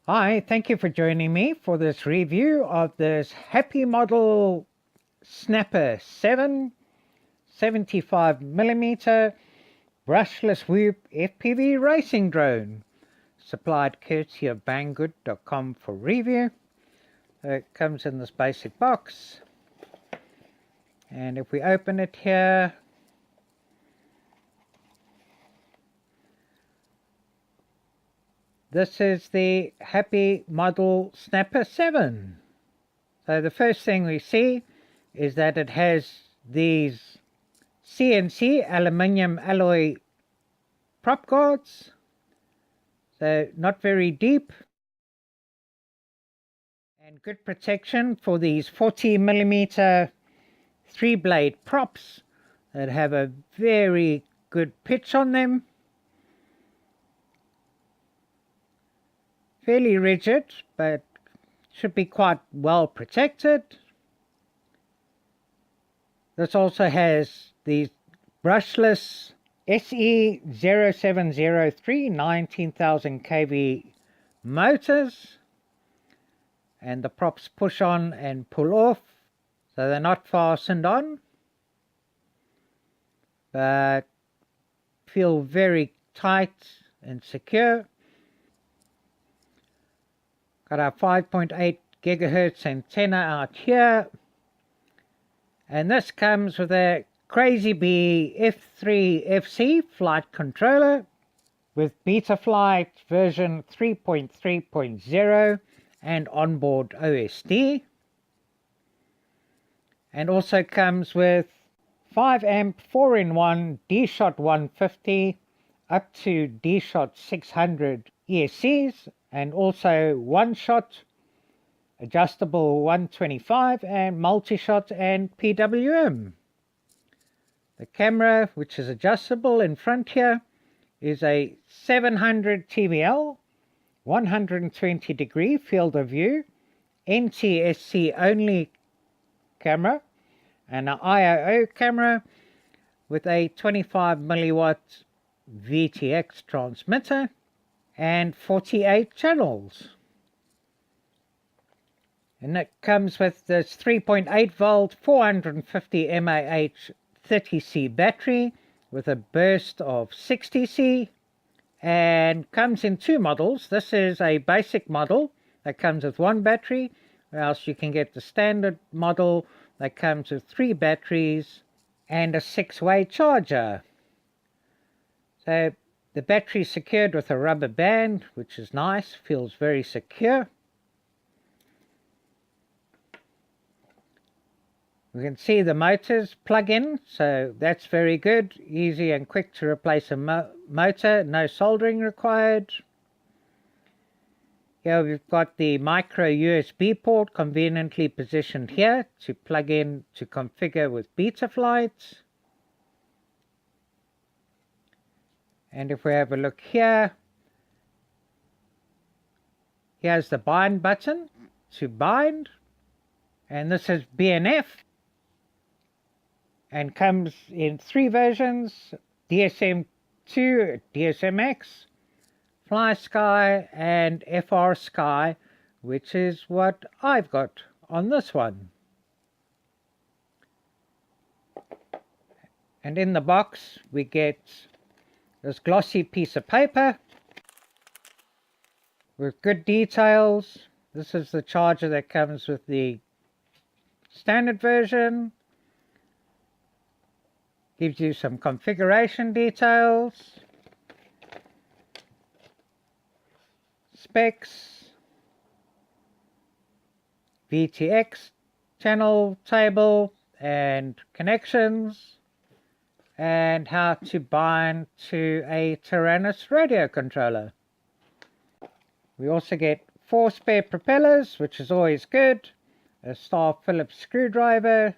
Hi, thank you for joining me for this review of this Happymodel Snapper 7 75mm brushless whoop FPV racing drone, supplied courtesy of Banggood.com for review. It comes in this basic box, and if we open it here, this is the Happymodel Snapper 7. So the first thing we see is that it has these CNC aluminium alloy prop guards, so not very deep, and good protection for these 40mm 3-blade props that have a very good pitch on them. Fairly rigid, but should be quite well protected. This also has these brushless SE0703 19,000 kV motors, and the props push on and pull off, so they're not fastened on, but feel very tight and secure. Got our 5.8 gigahertz antenna out here, and this comes with a Crazy Bee F3 FC flight controller with Betaflight version 3.3.0 and onboard OSD, and also comes with 5 amp 4-in-1 D-Shot 150 up to D-Shot 600 ESCs, and also one-shot, adjustable 125 and multi-shot and PWM. The camera, which is adjustable in front here, is a 700 TBL 120 degree field of view NTSC only camera, and an IOO camera with a 25 milliwatt VTX transmitter and 48 channels. And it comes with this 3.8 volt 450 mAh 30C battery with a burst of 60C, and comes in two models. This is a basic model that comes with one battery, or else you can get the standard model that comes with 3 batteries and a 6-way charger. So the battery is secured with a rubber band, which is nice, feels very secure. We can see the motors plug in, so that's very good. Easy and quick to replace a motor, no soldering required. Here we've got the micro USB port conveniently positioned here to plug in to configure with Betaflight. And if we have a look here, here's the bind button to bind, and this is BNF, and comes in 3 versions: DSM-2, DSM-X, Fly Sky, and FR Sky, which is what I've got on this one. And in the box we get this glossy piece of paper with good details. This is the charger that comes with the standard version. Gives you some configuration details, specs, VTX channel table and connections, and how to bind to a Tyrannus radio controller. We also get 4 spare propellers, which is always good, a star Phillips screwdriver,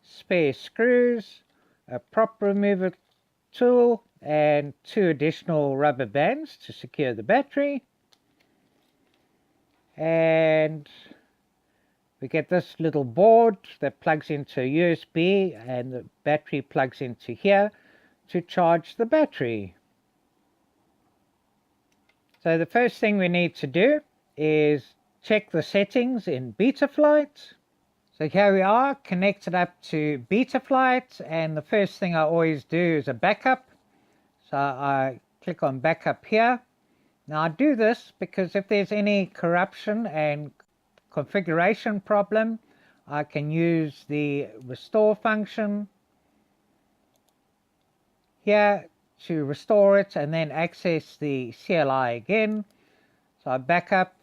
spare screws, a prop remover tool, and 2 additional rubber bands to secure the battery. And we get this little board that plugs into a USB, and the battery plugs into here to charge the battery. So the first thing we need to do is check the settings in Betaflight. So here we are, connected up to Betaflight, and the first thing I always do is a backup. So I click on backup here. Now I do this because if there's any corruption and configuration problem, I can use the restore function here to restore it and then access the CLI again. So I back up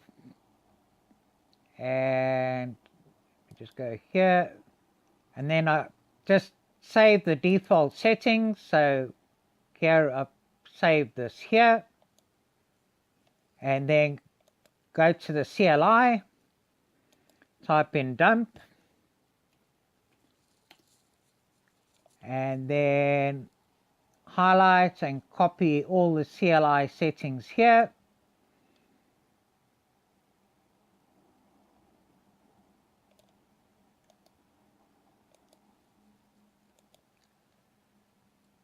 and just go here, and then I just save the default settings. So here I've saved this here, and then go to the CLI, type in dump, and then highlight and copy all the CLI settings here.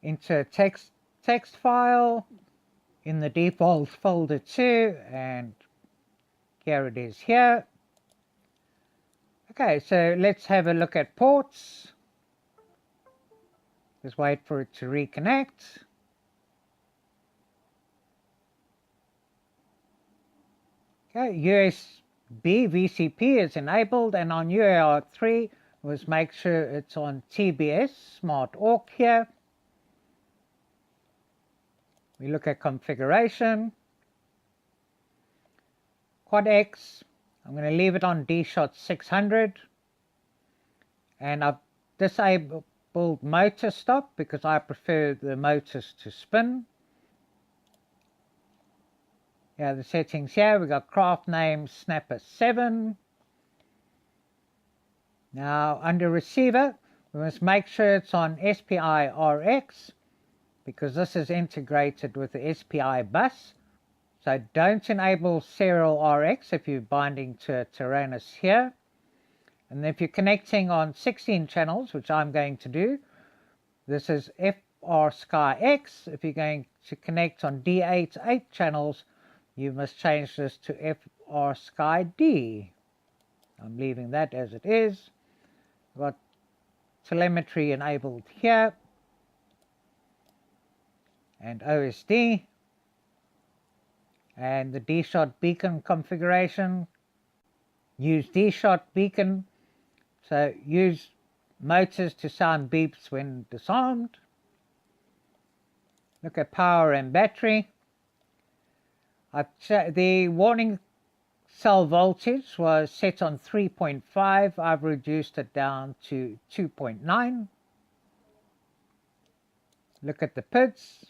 Into a text file in the default folder too, and here it is here. Okay, so let's have a look at ports. Just wait for it to reconnect. Okay, USB VCP is enabled, and on UAR3 was make sure it's on TBS Smart Awk here. We look at configuration. Quad X, I'm going to leave it on D-Shot 600, and I've disabled motor stop because I prefer the motors to spin. Yeah, the settings here, we got craft name Snapper 7. Now under receiver, we must make sure it's on SPI RX because this is integrated with the SPI bus. So don't enable serial RX if you're binding to a Tyrannus here. And if you're connecting on 16 channels, which I'm going to do, this is FR Sky X. If you're going to connect on D8 8 channels, you must change this to FR Sky D. I'm leaving that as it is. I've got telemetry enabled here, and OSD, and the D-Shot beacon configuration. Use D-Shot beacon, so use motors to sound beeps when disarmed. Look at power and battery. The warning cell voltage was set on 3.5. I've reduced it down to 2.9. Look at the PIDs.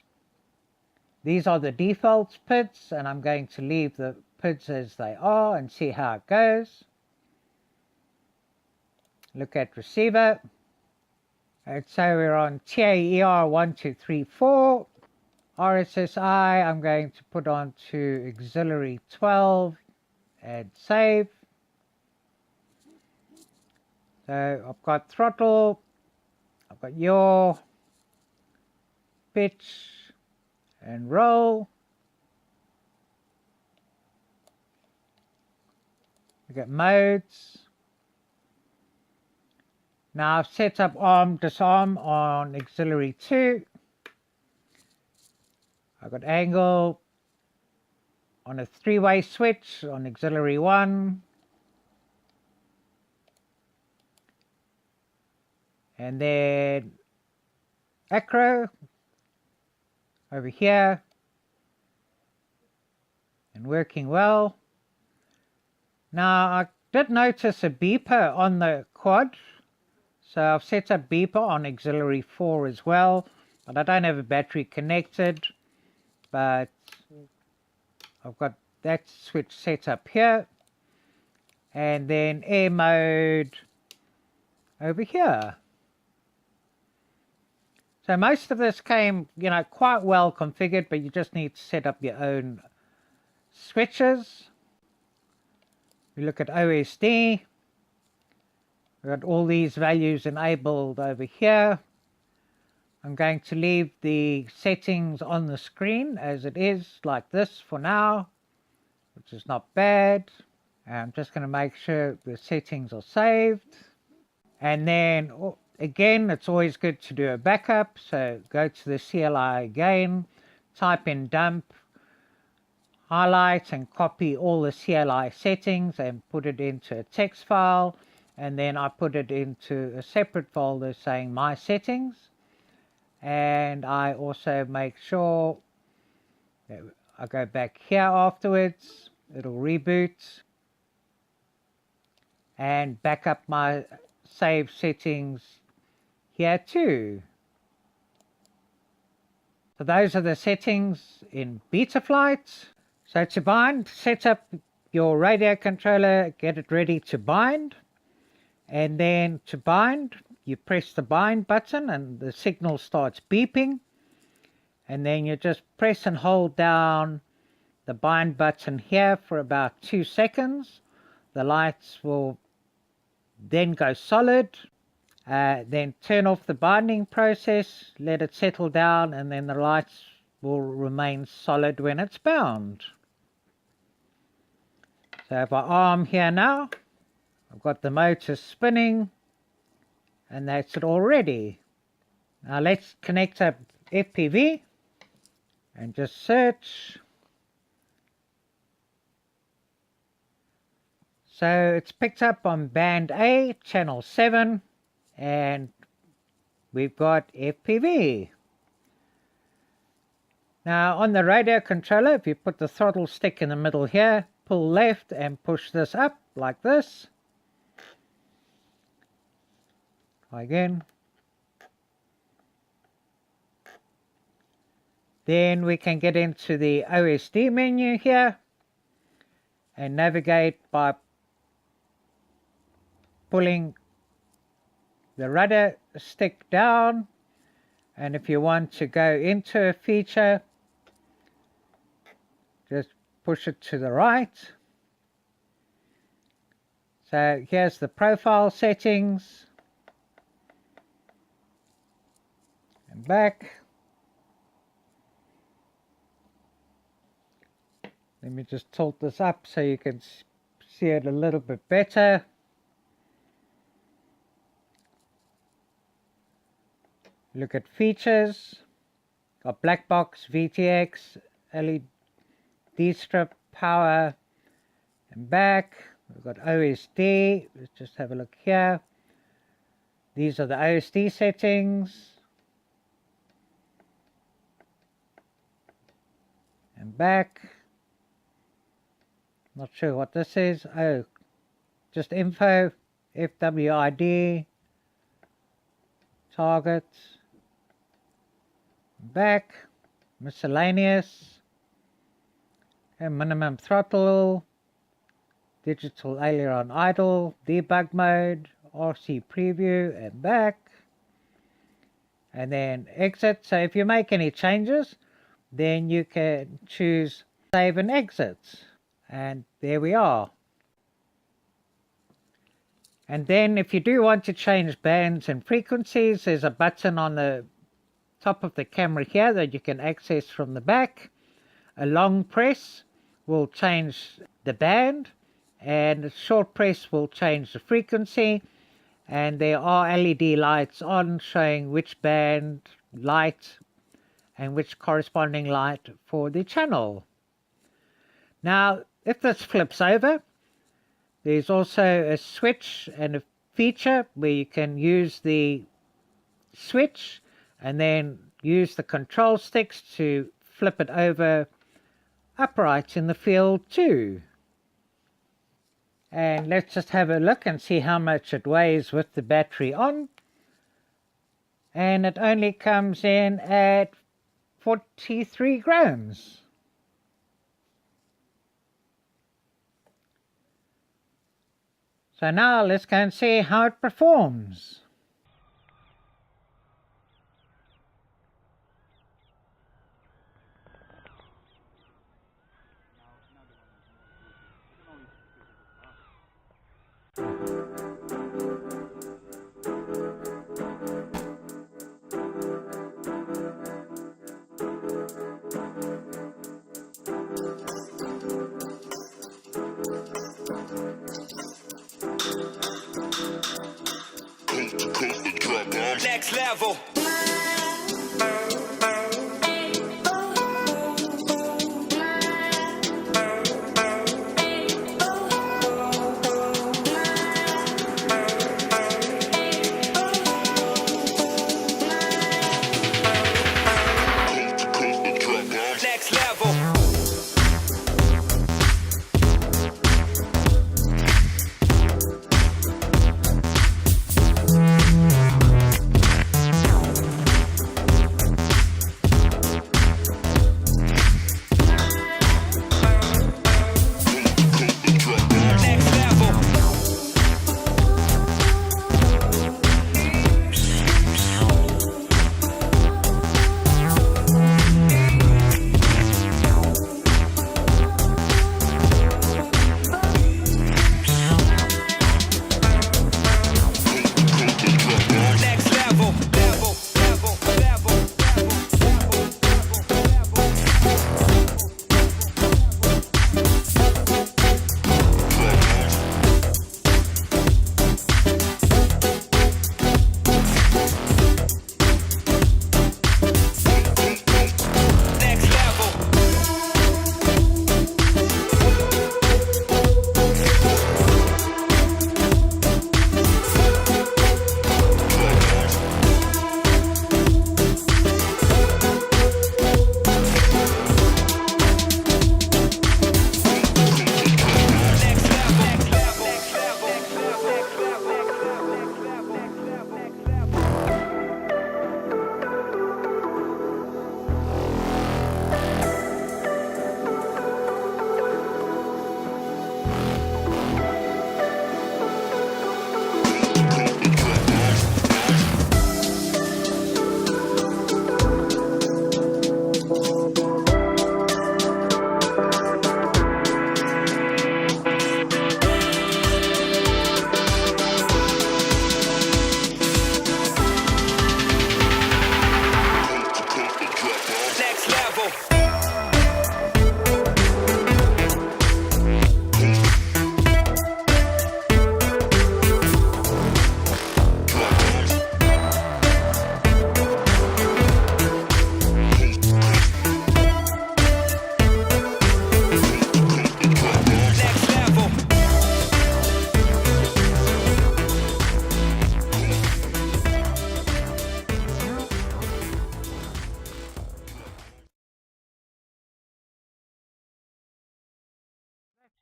These are the default PIDs, and I'm going to leave the PIDs as they are and see how it goes. Look at receiver. Let's say we're on TAER 1234. RSSI, I'm going to put on to auxiliary 12 and save. So I've got throttle, I've got yaw, pitch, and roll. We got modes. Now I've set up arm disarm on auxiliary 2. I've got angle on a 3-way switch on auxiliary 1. And then acro over here, and working well. Now I did notice a beeper on the quad, so I've set up beeper on auxiliary 4 as well, but I don't have a battery connected, but I've got that switch set up here, and then air mode over here. So most of this came, quite well configured, but you just need to set up your own switches. We look at OSD. We've got all these values enabled over here. I'm going to leave the settings on the screen as it is, like this for now. which is not bad. I'm just going to make sure the settings are saved. And then again, it's always good to do a backup. So go to the CLI again, type in dump, highlight and copy all the CLI settings and put it into a text file. And then I put it into a separate folder saying my settings. And I also make sure that I go back here afterwards. It'll reboot and back up my save settings here too. So those are the settings in Betaflight. So to bind, set up your radio controller, get it ready to bind. And then to bind, you press the bind button and the signal starts beeping. And then you just press and hold down the bind button here for about 2 seconds. The lights will then go solid. Then turn off the binding process, let it settle down, and then the lights will remain solid when it's bound. So if I arm here now, I've got the motor spinning, and that's it already. Now let's connect up FPV and just search. So it's picked up on band A, channel 7, and we've got FPV. Now on the radio controller, if you put the throttle stick in the middle here, pull left and push this up like this. Try again. Then we can get into the Osd menu here and navigate by pulling the rudder stick down, and if you want to go into a feature, just push it to the right. So here's the profile settings, and back. Let me just tilt this up so you can see it a little bit better. Look at features. Got black box, VTX, LED strip, power, and back. We've got OSD. Let's just have a look here. These are the OSD settings. And back. Not sure what this is. Oh, just info, FWID, target. Back, miscellaneous, and minimum throttle, digital aileron idle, debug mode, RC preview, and back, and then exit. So if you make any changes, then you can choose save and exit, and there we are. And then if you do want to change bands and frequencies, there's a button on the top of the camera here that you can access from the back. A long press will change the band, and a short press will change the frequency, and there are LED lights on showing which band light and which corresponding light for the channel. Now if this flips over, there's also a switch and a feature where you can use the switch and then use the control sticks to flip it over upright in the field too. And let's just have a look and see how much it weighs with the battery on. And it only comes in at 43 grams. So now let's go and see how it performs.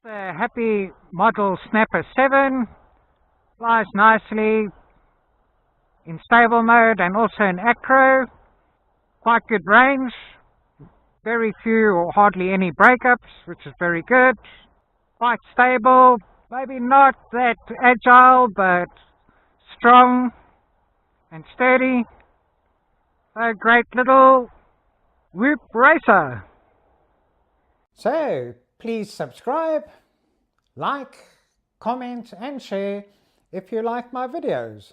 The Happymodel Snapper 7 flies nicely in stable mode and also in acro. Quite good range, very few or hardly any breakups, which is very good. Quite stable, maybe not that agile, but strong and sturdy. A great little whoop racer. So please subscribe, like, comment and share if you like my videos.